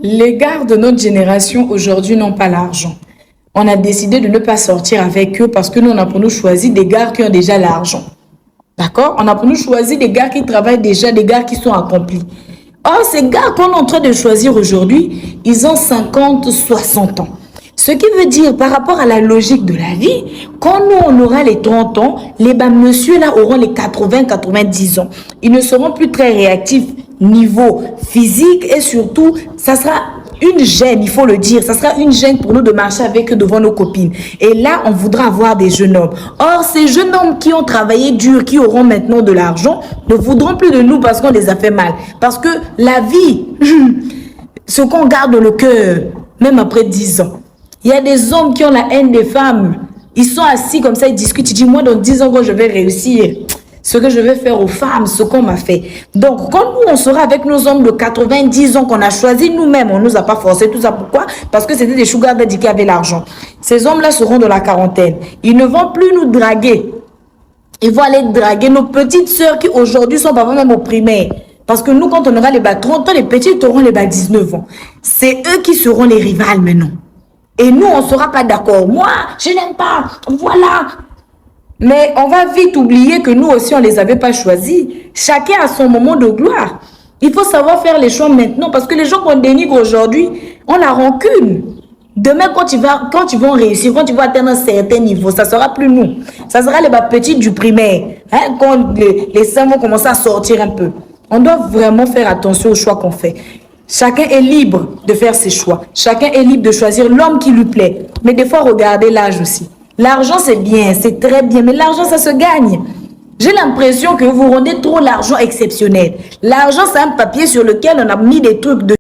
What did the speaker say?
Les gars de notre génération aujourd'hui n'ont pas l'argent. On a décidé de ne pas sortir avec eux parce que nous, on a pour nous choisi des gars qui ont déjà l'argent. D'accord? On a pour nous choisi des gars qui travaillent déjà, des gars qui sont accomplis. Or, ces gars qu'on est en train de choisir aujourd'hui, ils ont 50, 60 ans. Ce qui veut dire, par rapport à la logique de la vie, quand nous, on aura les 30 ans, les messieurs là auront les 80, 90 ans. Ils ne seront plus très réactifs niveau physique et surtout, ça sera une gêne, il faut le dire. Ça sera une gêne pour nous de marcher avec eux devant nos copines. Et là, on voudra avoir des jeunes hommes. Or, ces jeunes hommes qui ont travaillé dur, qui auront maintenant de l'argent, ne voudront plus de nous parce qu'on les a fait mal. Parce que la vie, ce qu'on garde dans le cœur, même après 10 ans. Il y a des hommes qui ont la haine des femmes. Ils sont assis comme ça, ils discutent. Ils disent, moi, dans 10 ans, quand je vais réussir, ce que je vais faire aux femmes, ce qu'on m'a fait. Donc, quand nous, on sera avec nos hommes de 90 ans qu'on a choisi nous-mêmes, on ne nous a pas forcé tout ça. Pourquoi? Parce que c'était des sugar daddy qui avaient l'argent. Ces hommes-là seront de la quarantaine. Ils ne vont plus nous draguer. Ils vont aller draguer nos petites sœurs qui aujourd'hui sont parfois même au primaire. Parce que nous, quand on aura les bas 30 ans, les petites auront les bas 19 ans. C'est eux qui seront les rivales maintenant. Et nous, on ne sera pas d'accord. Moi, je n'aime pas. Voilà. Mais on va vite oublier que nous aussi, on ne les avait pas choisis. Chacun a son moment de gloire. Il faut savoir faire les choix maintenant. Parce que les gens qu'on dénigre aujourd'hui ont la rancune. Demain, quand ils vont réussir, quand ils vont atteindre un certain niveau, ça ne sera plus nous. Ça sera les petites du primaire. Hein, quand les seins vont commencer à sortir un peu. On doit vraiment faire attention aux choix qu'on fait. Chacun est libre de faire ses choix. Chacun est libre de choisir l'homme qui lui plaît. Mais des fois, regardez l'âge aussi. L'argent, c'est bien, c'est très bien. Mais l'argent, ça se gagne. J'ai l'impression que vous rendez trop l'argent exceptionnel. L'argent, c'est un papier sur lequel on a mis des trucs de